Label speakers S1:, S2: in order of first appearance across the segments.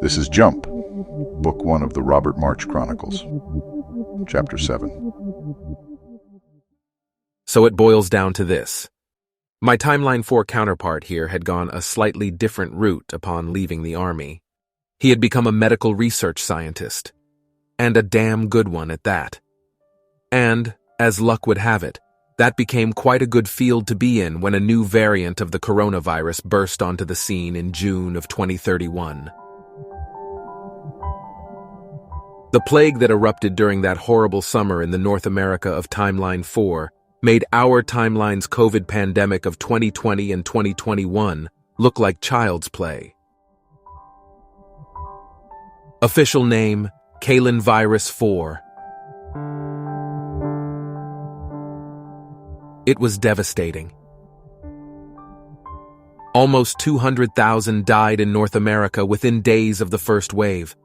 S1: This is Jump, Book 1 of the Robert March Chronicles, Chapter 7.
S2: So it boils down to this. My Timeline 4 counterpart here had gone a slightly different route upon leaving the army. He had become a medical research scientist, and a damn good one at that. And, as luck would have it, that became quite a good field to be in when a new variant of the coronavirus burst onto the scene in June of 2031. The plague that erupted during that horrible summer in the North America of Timeline 4 made our timeline's COVID pandemic of 2020 and 2021 look like child's play. Official name, Kalen Virus 4. It was devastating. Almost 200,000 died in North America within days of the first wave.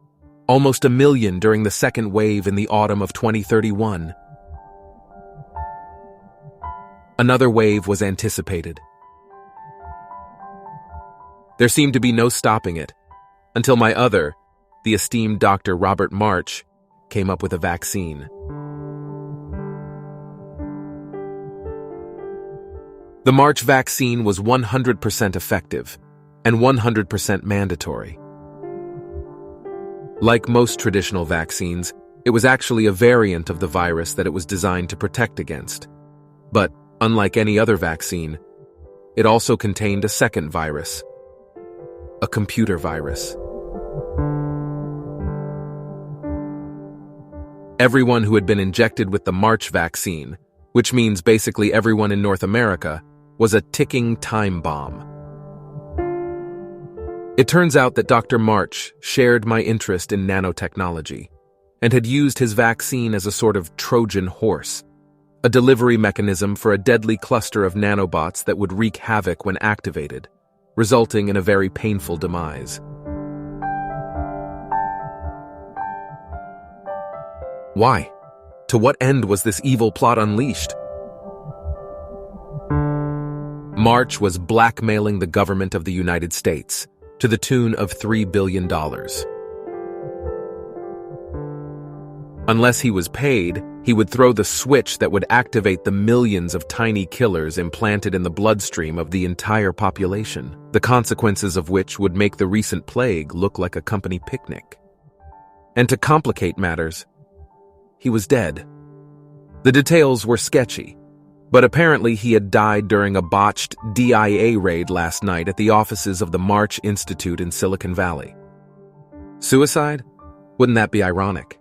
S2: Almost 1 million during the second wave in the autumn of 2031. Another wave was anticipated. There seemed to be no stopping it, until the esteemed Dr. Robert March, came up with a vaccine. The March vaccine was 100% effective and 100% mandatory. Like most traditional vaccines, it was actually a variant of the virus that it was designed to protect against. But, unlike any other vaccine, it also contained a second virus, a computer virus. Everyone who had been injected with the March vaccine, which means basically everyone in North America, was a ticking time bomb. It turns out that Dr. March shared my interest in nanotechnology and had used his vaccine as a sort of Trojan horse, a delivery mechanism for a deadly cluster of nanobots that would wreak havoc when activated, resulting in a very painful demise. Why? To what end was this evil plot unleashed? March was blackmailing the government of the United States to the tune of $3 billion. Unless he was paid, he would throw the switch that would activate the millions of tiny killers implanted in the bloodstream of the entire population, the consequences of which would make the recent plague look like a company picnic. And to complicate matters, he was dead. The details were sketchy, but apparently he had died during a botched DIA raid last night at the offices of the March Institute in Silicon Valley. Suicide? Wouldn't that be ironic?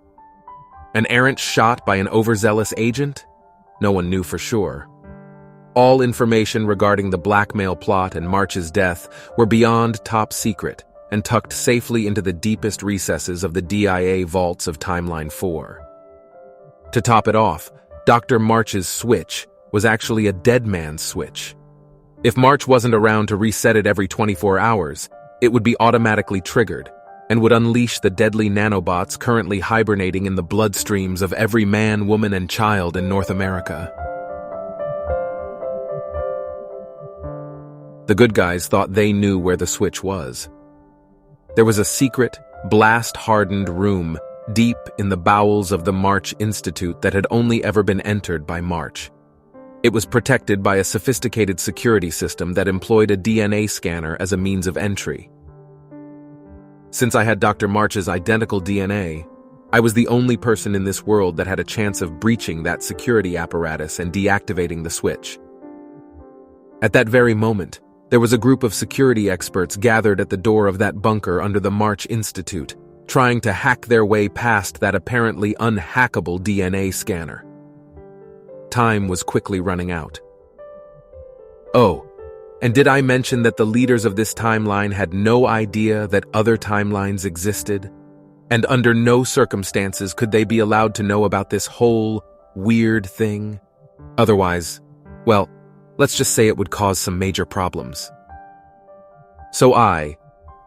S2: An errant shot by an overzealous agent? No one knew for sure. All information regarding the blackmail plot and March's death were beyond top secret and tucked safely into the deepest recesses of the DIA vaults of Timeline 4. To top it off, Dr. March's switch was actually a dead man's switch. If March wasn't around to reset it every 24 hours, it would be automatically triggered and would unleash the deadly nanobots currently hibernating in the bloodstreams of every man, woman, and child in North America. The good guys thought they knew where the switch was. There was a secret, blast-hardened room deep in the bowels of the March Institute that had only ever been entered by March. It was protected by a sophisticated security system that employed a DNA scanner as a means of entry. Since I had Dr. March's identical DNA, I was the only person in this world that had a chance of breaching that security apparatus and deactivating the switch. At that very moment, there was a group of security experts gathered at the door of that bunker under the March Institute, trying to hack their way past that apparently unhackable DNA scanner. Time was quickly running out. Oh, and did I mention that the leaders of this timeline had no idea that other timelines existed? And under no circumstances could they be allowed to know about this whole weird thing? Otherwise, well, let's just say it would cause some major problems. So I,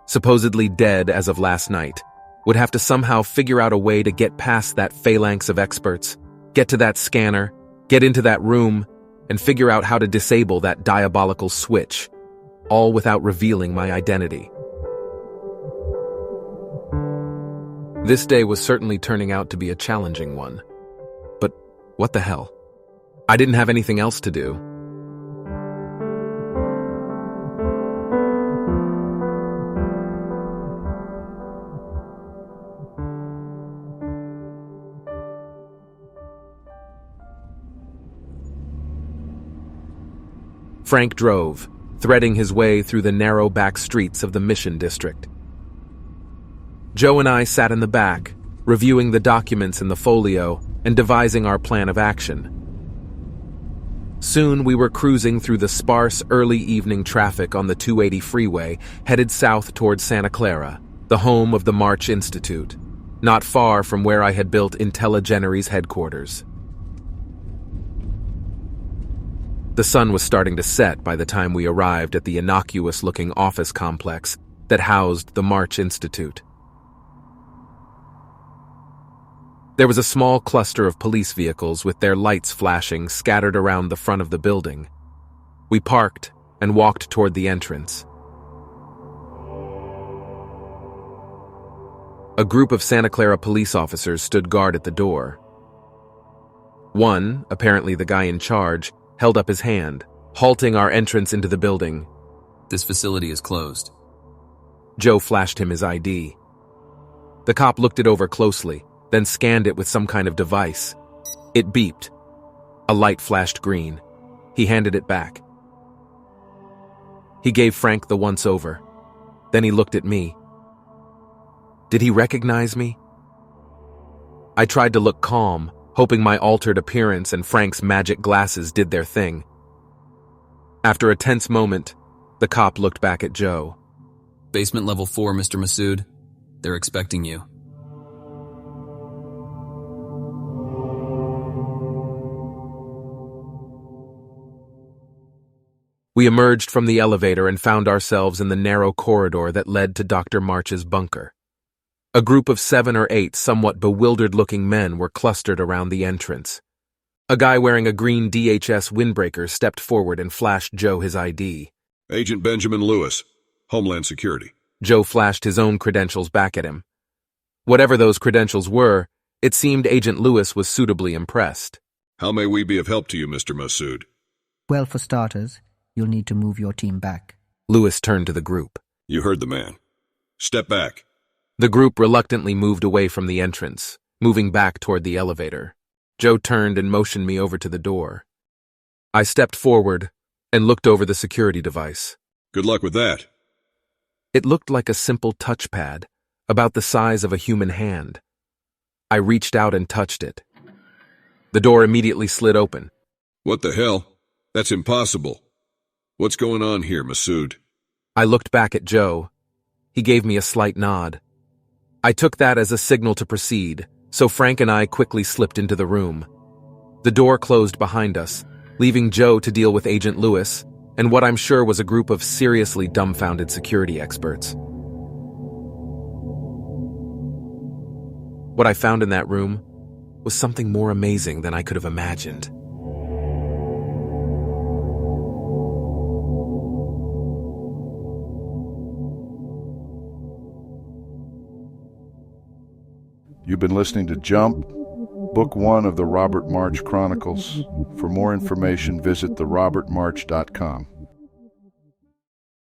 S2: supposedly dead as of last night, would have to somehow figure out a way to get past that phalanx of experts, get to that scanner, get into that room, and figure out how to disable that diabolical switch, all without revealing my identity. This day was certainly turning out to be a challenging one. But what the hell? I didn't have anything else to do. Frank drove, threading his way through the narrow back streets of the Mission District. Joe and I sat in the back, reviewing the documents in the folio and devising our plan of action. Soon we were cruising through the sparse early evening traffic on the 280 freeway, headed south toward Santa Clara, the home of the March Institute, not far from where I had built IntelliGenery's headquarters. The sun was starting to set by the time we arrived at the innocuous-looking office complex that housed the March Institute. There was a small cluster of police vehicles with their lights flashing scattered around the front of the building. We parked and walked toward the entrance. A group of Santa Clara police officers stood guard at the door. One, apparently the guy in charge, held up his hand, halting our entrance into the building.
S3: "This facility is closed."
S2: Joe flashed him his ID. The cop looked it over closely, then scanned it with some kind of device. It beeped. A light flashed green. He handed it back. He gave Frank the once-over. Then he looked at me. Did he recognize me? I tried to look calm, hoping my altered appearance and Frank's magic glasses did their thing. After a tense moment, the cop looked back at Joe.
S3: "Basement level 4, Mr. Masood. They're expecting you."
S2: We emerged from the elevator and found ourselves in the narrow corridor that led to Dr. March's bunker. A group of 7 or 8 somewhat bewildered-looking men were clustered around the entrance. A guy wearing a green DHS windbreaker stepped forward and flashed Joe his ID.
S4: "Agent Benjamin Lewis, Homeland Security."
S2: Joe flashed his own credentials back at him. Whatever those credentials were, it seemed Agent Lewis was suitably impressed.
S4: "How may we be of help to you, Mr. Masood?"
S5: "Well, for starters, you'll need to move your team back."
S2: Lewis turned to the group.
S4: "You heard the man. Step back."
S2: The group reluctantly moved away from the entrance, moving back toward the elevator. Joe turned and motioned me over to the door. I stepped forward and looked over the security device.
S4: "Good luck with that."
S2: It looked like a simple touchpad, about the size of a human hand. I reached out and touched it. The door immediately slid open.
S4: "What the hell? That's impossible. What's going on here, Masood?"
S2: I looked back at Joe. He gave me a slight nod. I took that as a signal to proceed, so Frank and I quickly slipped into the room. The door closed behind us, leaving Joe to deal with Agent Lewis and what I'm sure was a group of seriously dumbfounded security experts. What I found in that room was something more amazing than I could have imagined.
S1: You've been listening to Jump, Book 1 of the Robert March Chronicles. For more information, visit therobertmarch.com.